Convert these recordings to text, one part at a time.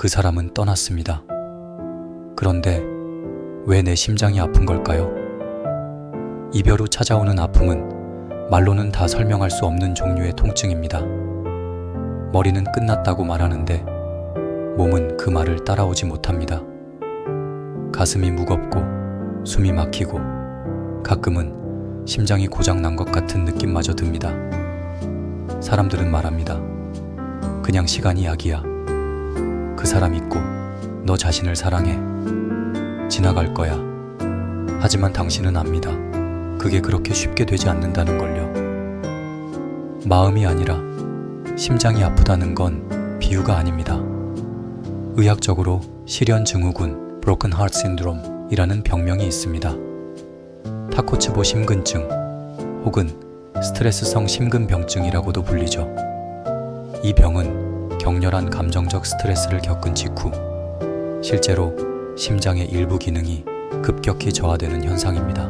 그 사람은 떠났습니다. 그런데 왜 내 심장이 아픈 걸까요? 이별 후 찾아오는 아픔은 말로는 다 설명할 수 없는 종류의 통증입니다. 머리는 끝났다고 말하는데 몸은 그 말을 따라오지 못합니다. 가슴이 무겁고 숨이 막히고 가끔은 심장이 고장난 것 같은 느낌마저 듭니다. 사람들은 말합니다. 그냥 시간이 약이야. 그 사람 잊고 너 자신을 사랑해. 지나갈 거야. 하지만 당신은 압니다. 그게 그렇게 쉽게 되지 않는다는 걸요. 마음이 아니라 심장이 아프다는 건 비유가 아닙니다. 의학적으로 실연 증후군 Broken Heart Syndrome이라는 병명이 있습니다. 타코츠보 심근증 혹은 스트레스성 심근병증이라고도 불리죠. 이 병은 격렬한 감정적 스트레스를 겪은 직후 실제로 심장의 일부 기능이 급격히 저하되는 현상입니다.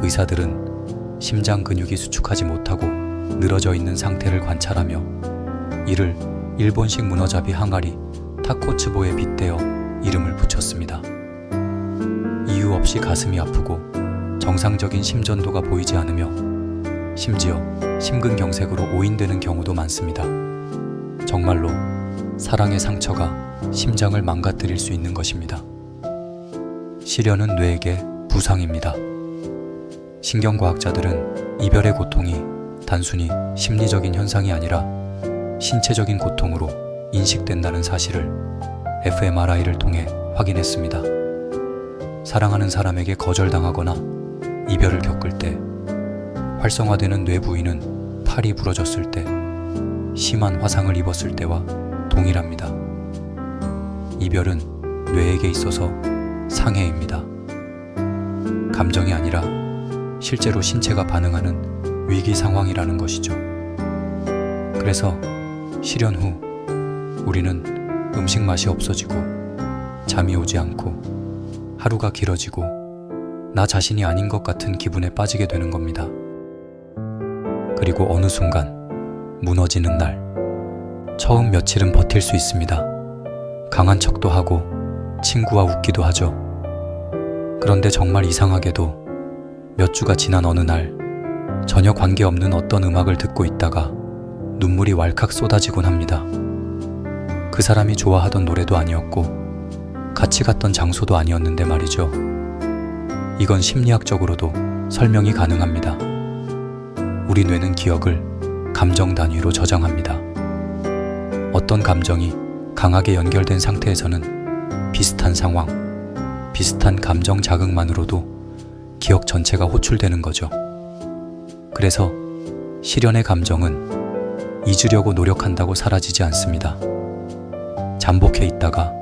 의사들은 심장 근육이 수축하지 못하고 늘어져 있는 상태를 관찰하며 이를 일본식 문어잡이 항아리 타코츠보에 빗대어 이름을 붙였습니다. 이유 없이 가슴이 아프고 정상적인 심전도가 보이지 않으며 심지어 심근경색으로 오인되는 경우도 많습니다. 정말로 사랑의 상처가 심장을 망가뜨릴 수 있는 것입니다. 실연은 뇌에게 부상입니다. 신경과학자들은 이별의 고통이 단순히 심리적인 현상이 아니라 신체적인 고통으로 인식된다는 사실을 fMRI를 통해 확인했습니다. 사랑하는 사람에게 거절당하거나 이별을 겪을 때 활성화되는 뇌 부위는 팔이 부러졌을 때, 심한 화상을 입었을 때와 동일합니다. 이별은 뇌에게 있어서 상해입니다. 감정이 아니라 실제로 신체가 반응하는 위기 상황이라는 것이죠. 그래서 실연 후 우리는 음식 맛이 없어지고 잠이 오지 않고 하루가 길어지고 나 자신이 아닌 것 같은 기분에 빠지게 되는 겁니다. 그리고 어느 순간 무너지는 날 처음 며칠은 버틸 수 있습니다. 강한 척도 하고 친구와 웃기도 하죠. 그런데 정말 이상하게도 몇 주가 지난 어느 날 전혀 관계없는 어떤 음악을 듣고 있다가 눈물이 왈칵 쏟아지곤 합니다. 그 사람이 좋아하던 노래도 아니었고 같이 갔던 장소도 아니었는데 말이죠. 이건 심리학적으로도 설명이 가능합니다. 우리 뇌는 기억을 감정 단위로 저장합니다. 어떤 감정이 강하게 연결된 상태에서는 비슷한 상황, 비슷한 감정 자극만으로도 기억 전체가 호출되는 거죠. 그래서 실연의 감정은 잊으려고 노력한다고 사라지지 않습니다. 잠복해 있다가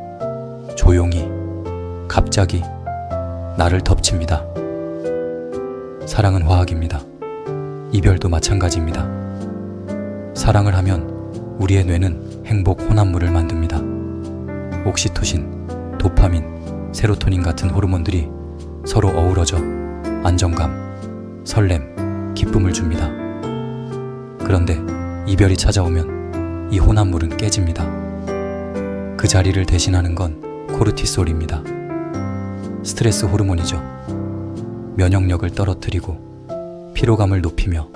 조용히, 갑자기 나를 덮칩니다. 사랑은 화학입니다. 이별도 마찬가지입니다. 사랑을 하면 우리의 뇌는 행복 혼합물을 만듭니다. 옥시토신, 도파민, 세로토닌 같은 호르몬들이 서로 어우러져 안정감, 설렘, 기쁨을 줍니다. 그런데 이별이 찾아오면 이 혼합물은 깨집니다. 그 자리를 대신하는 건 코르티솔입니다. 스트레스 호르몬이죠. 면역력을 떨어뜨리고 피로감을 높이며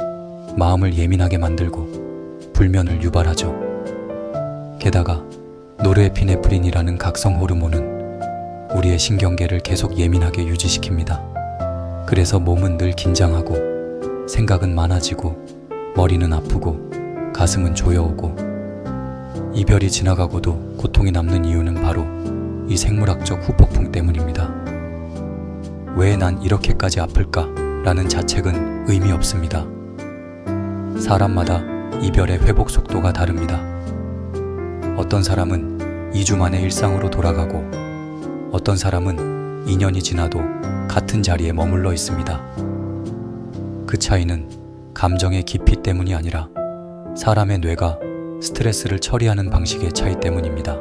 마음을 예민하게 만들고 불면을 유발하죠. 게다가 노르에피네프린이라는 각성 호르몬은 우리의 신경계를 계속 예민하게 유지시킵니다. 그래서 몸은 늘 긴장하고 생각은 많아지고 머리는 아프고 가슴은 조여오고 이별이 지나가고도 고통이 남는 이유는 바로 이 생물학적 후폭풍 때문입니다. 왜 난 이렇게까지 아플까? 라는 자책은 의미 없습니다. 사람마다 이별의 회복 속도가 다릅니다. 어떤 사람은 2주 만에 일상으로 돌아가고 어떤 사람은 2년이 지나도 같은 자리에 머물러 있습니다. 그 차이는 감정의 깊이 때문이 아니라 사람의 뇌가 스트레스를 처리하는 방식의 차이 때문입니다.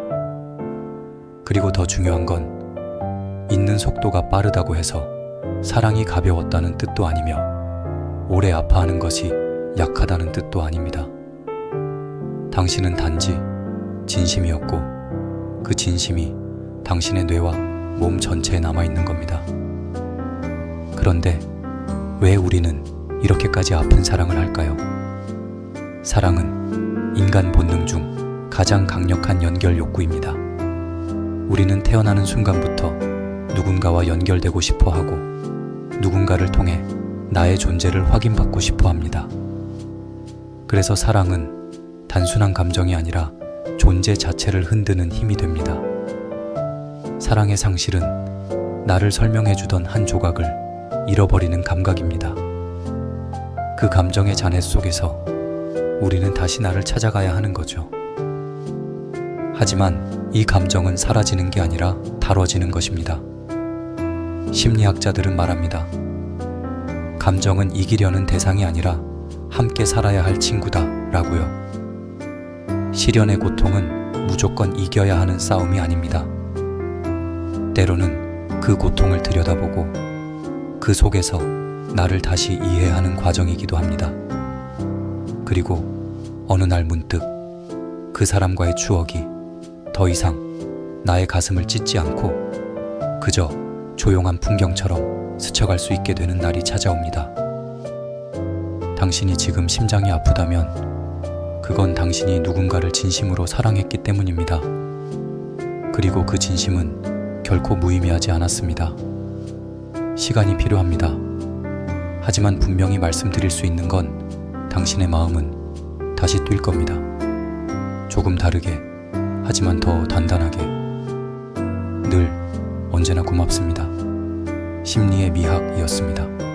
그리고 더 중요한 건 잊는 속도가 빠르다고 해서 사랑이 가벼웠다는 뜻도 아니며 오래 아파하는 것이 약하다는 뜻도 아닙니다. 당신은 단지 진심이었고 그 진심이 당신의 뇌와 몸 전체에 남아있는 겁니다. 그런데 왜 우리는 이렇게까지 아픈 사랑을 할까요? 사랑은 인간 본능 중 가장 강력한 연결 욕구입니다. 우리는 태어나는 순간부터 누군가와 연결되고 싶어 하고 누군가를 통해 나의 존재를 확인받고 싶어 합니다. 그래서 사랑은 단순한 감정이 아니라 존재 자체를 흔드는 힘이 됩니다. 사랑의 상실은 나를 설명해주던 한 조각을 잃어버리는 감각입니다. 그 감정의 잔해 속에서 우리는 다시 나를 찾아가야 하는 거죠. 하지만 이 감정은 사라지는 게 아니라 다뤄지는 것입니다. 심리학자들은 말합니다. 감정은 이기려는 대상이 아니라 함께 살아야 할 친구다 라고요. 시련의 고통은 무조건 이겨야 하는 싸움이 아닙니다. 때로는 그 고통을 들여다보고 그 속에서 나를 다시 이해하는 과정이기도 합니다. 그리고 어느 날 문득 그 사람과의 추억이 더 이상 나의 가슴을 찢지 않고 그저 조용한 풍경처럼 스쳐갈 수 있게 되는 날이 찾아옵니다. 당신이 지금 심장이 아프다면 그건 당신이 누군가를 진심으로 사랑했기 때문입니다. 그리고 그 진심은 결코 무의미하지 않았습니다. 시간이 필요합니다. 하지만 분명히 말씀드릴 수 있는 건 당신의 마음은 다시 뛸 겁니다. 조금 다르게, 하지만 더 단단하게. 늘 언제나 고맙습니다. 심리의 미학이었습니다.